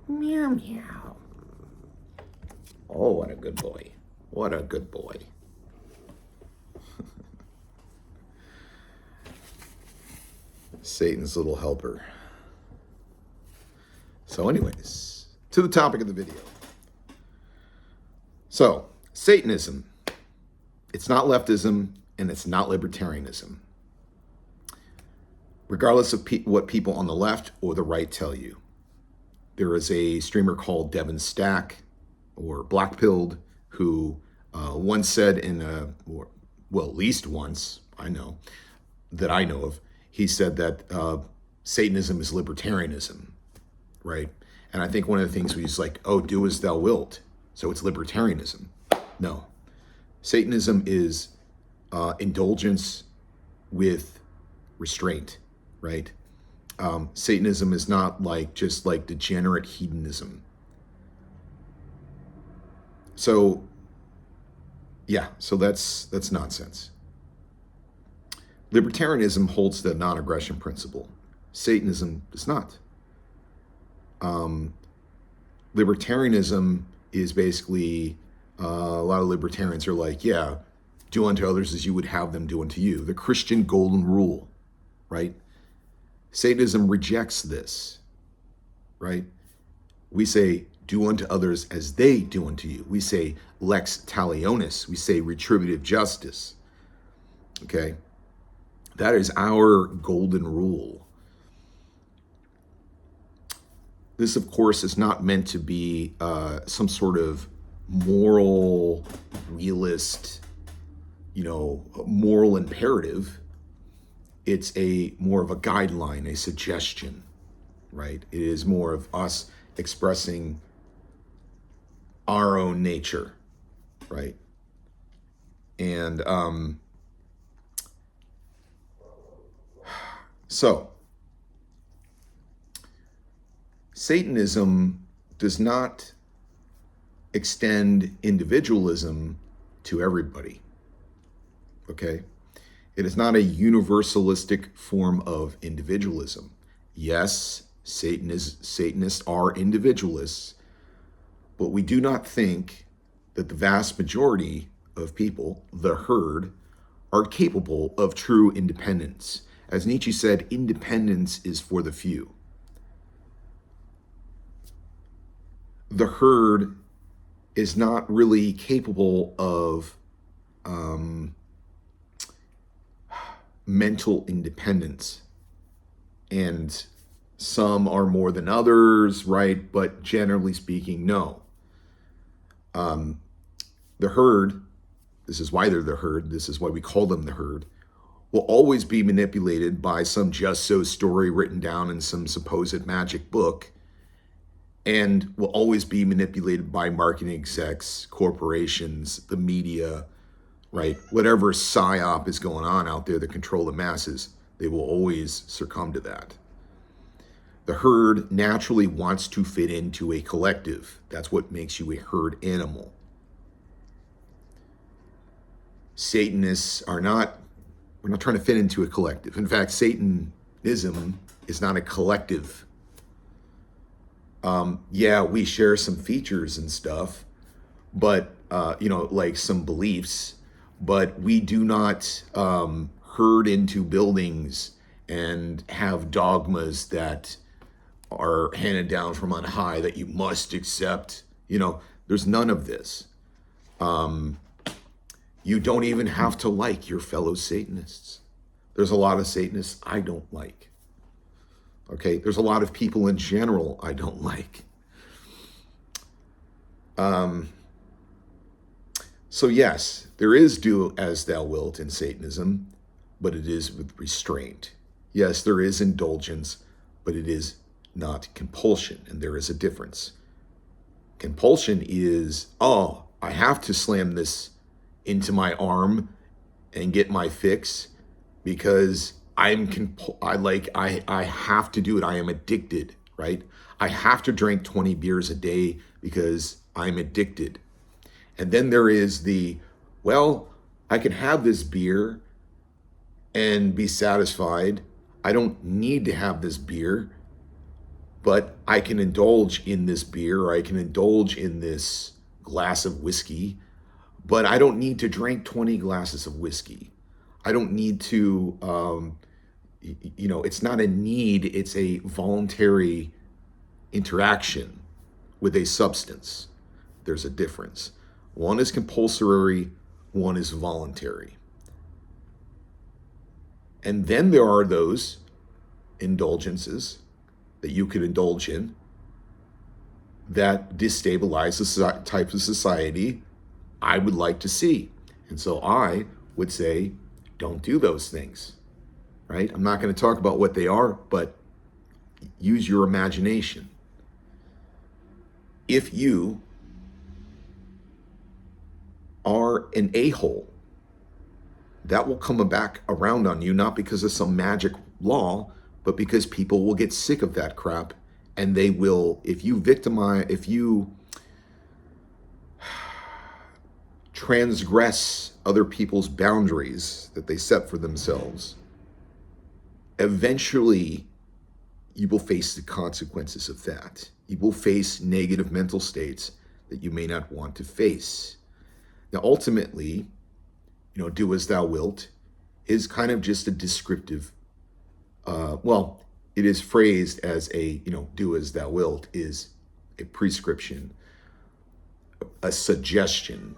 Meow meow. Oh, what a good boy. What a good boy. Satan's little helper. So anyways, to the topic of the video. So, Satanism. It's not leftism and it's not libertarianism. Regardless of what people on the left or the right tell you. There is a streamer called Devin Stack, or Blackpilled, who once said at least once, I know of, he said that Satanism is libertarianism, right? And I think one of the things he's like, oh, do as thou wilt. So it's libertarianism. No. Satanism is indulgence with restraint, right? Satanism is not just like degenerate hedonism. So, yeah, so that's nonsense. Libertarianism holds the non-aggression principle. Satanism does not. Libertarianism is basically, a lot of libertarians are like, yeah, do unto others as you would have them do unto you. The Christian golden rule, right? Satanism rejects this, right? We say, do unto others as they do unto you. We say lex talionis. We say retributive justice. Okay? That is our golden rule. This, of course, is not meant to be some sort of moral, realist, moral imperative. It's more of a guideline, a suggestion, right? It is more of us expressing our own nature, right? And so Satanism does not extend individualism to everybody, okay? It is not a universalistic form of individualism. Yes, Satanists are individualists, but we do not think that the vast majority of people, the herd, are capable of true independence. As Nietzsche said, independence is for the few. The herd is not really capable of mental independence. And some are more than others, right? But generally speaking, no. The herd, this is why they're the herd, this is why we call them the herd, will always be manipulated by some just so story written down in some supposed magic book, and will always be manipulated by marketing execs, corporations, the media, right? Whatever psyop is going on out there that control the masses, they will always succumb to that. The herd naturally wants to fit into a collective. That's what makes you a herd animal. Satanists we're not trying to fit into a collective. In fact, Satanism is not a collective. Yeah, we share some features and stuff, but, like some beliefs, but we do not herd into buildings and have dogmas that are handed down from on high that you must accept. There's none of this. You don't even have to like your fellow Satanists. There's a lot of Satanists I don't like. Okay, there's a lot of people in general I don't like. So yes, there is do as thou wilt in Satanism, but it is with restraint. Yes, there is indulgence, but it is not compulsion, and there is a difference. Compulsion is, oh, I have to slam this into my arm and get my fix because I have to do it. I am addicted, right? I have to drink 20 beers a day because I'm addicted. And then there is I can have this beer and be satisfied. I don't need to have this beer, but I can indulge in this beer, or I can indulge in this glass of whiskey, but I don't need to drink 20 glasses of whiskey. I don't need to, it's not a need, it's a voluntary interaction with a substance. There's a difference. One is compulsory, one is voluntary. And then there are those indulgences that you could indulge in that destabilize the type of society I would like to see. And so I would say, don't do those things, right? I'm not going to talk about what they are, but use your imagination. If you are an a-hole, that will come back around on you, not because of some magic law, but because people will get sick of that crap, and they will, if you transgress other people's boundaries that they set for themselves, eventually you will face the consequences of that. You will face negative mental states that you may not want to face. Now, ultimately, do as thou wilt is kind of just a descriptive, it is phrased as a, do as thou wilt is a prescription, a suggestion,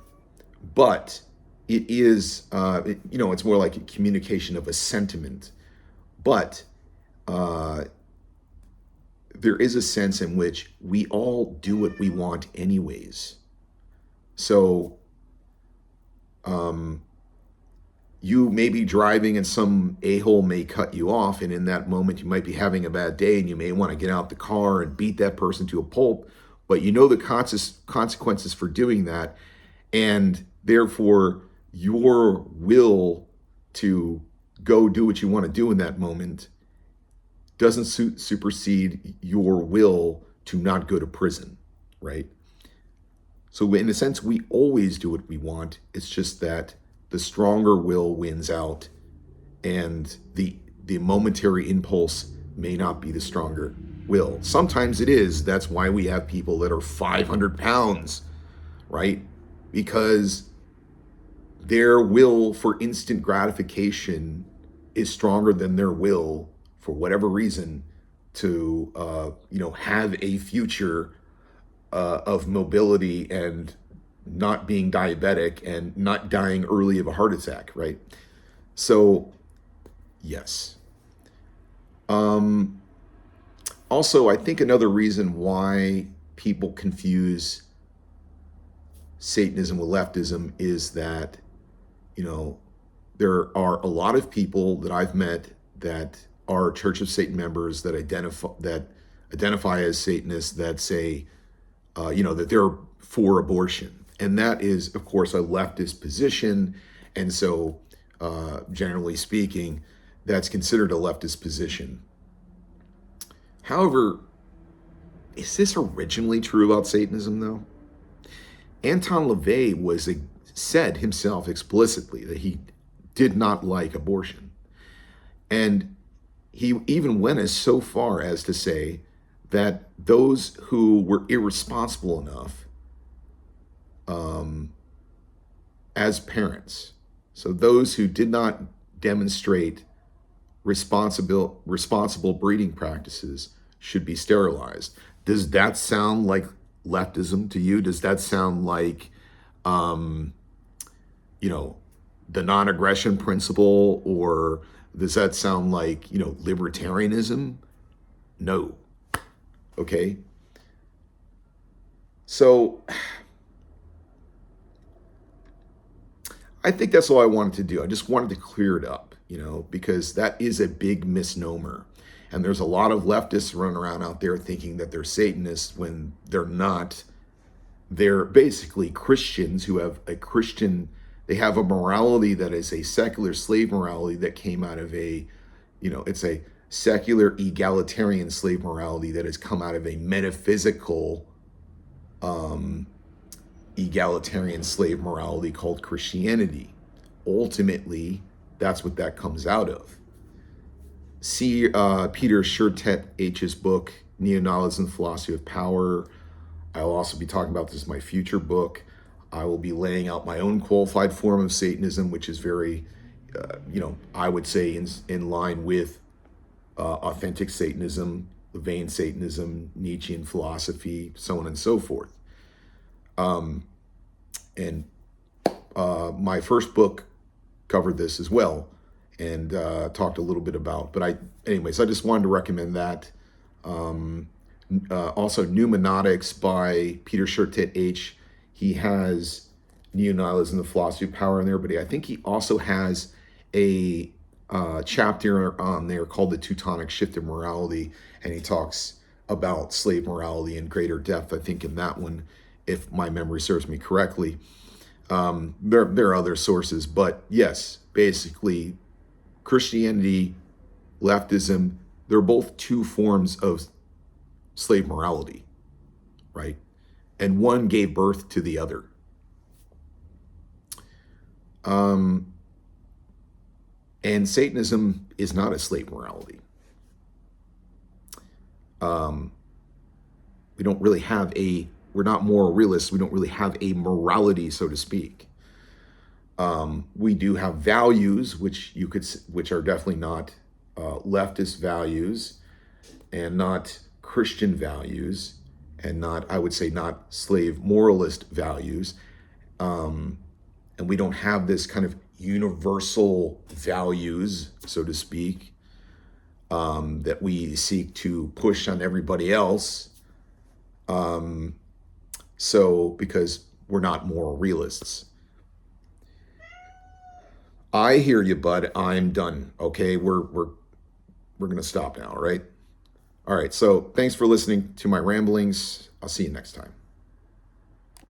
but it is, it's more like a communication of a sentiment. But there is a sense in which we all do what we want anyways. So you may be driving and some a-hole may cut you off, and in that moment you might be having a bad day and you may want to get out the car and beat that person to a pulp, but you know the consequences for doing that, and therefore your will to go do what you want to do in that moment doesn't supersede your will to not go to prison, right? So in a sense, we always do what we want. It's just that the stronger will wins out, and the momentary impulse may not be the stronger will. Sometimes it is. That's why we have people that are 500 pounds, right? Because their will for instant gratification is stronger than their will, for whatever reason, to have a future of mobility and not being diabetic and not dying early of a heart attack, right? So, yes. Also, I think another reason why people confuse Satanism with leftism is that, there are a lot of people that I've met that are Church of Satan members that identify as Satanists that say, that they're for abortion. And that is, of course, a leftist position. And so, generally speaking, that's considered a leftist position. However, is this originally true about Satanism, though? Anton LaVey said himself explicitly that he did not like abortion. And he even went as so far as to say that those who were irresponsible enough as parents, so those who did not demonstrate responsible breeding practices, should be sterilized. Does that sound like leftism to you? Does that sound like, the non-aggression principle, or does that sound like, libertarianism? No. Okay. So I think that's all I wanted to do. I just wanted to clear it up, because that is a big misnomer. And there's a lot of leftists running around out there thinking that they're Satanists when they're not. They're basically Christians who have they have a morality that is a secular slave morality that came out of it's a secular egalitarian slave morality that has come out of a metaphysical egalitarian slave morality called Christianity. Ultimately, that's what that comes out of. See Peter Shertet H's book, Neo-Nihilism, Philosophy of Power. I'll also be talking about this in my future book. I will be laying out my own qualified form of Satanism, which is very, I would say in line with authentic Satanism, Levian Satanism, Nietzschean philosophy, so on and so forth. And my first book covered this as well, and talked a little bit about. But anyways, I just wanted to recommend that. Also, Pneumatics by Peter Shurtet H. He has Neo-Nihilism, the Philosophy of Power in there, but I think he also has a chapter on there called The Teutonic Shift in Morality, and he talks about slave morality in greater depth, I think, in that one, if my memory serves me correctly. There are other sources, but yes, basically, Christianity, leftism, they're both two forms of slave morality, right? And one gave birth to the other. And Satanism is not a slave morality. We don't really have we're not moral realists. We don't really have a morality, so to speak. We do have values, which are definitely not leftist values, and not Christian values, and I would say, not slave moralist values. And we don't have this kind of universal values, so to speak, that we seek to push on everybody else. Because we're not moral realists. I hear you, bud. I'm done. Okay, we're gonna stop now, all right? All right, so thanks for listening to my ramblings. I'll see you next time.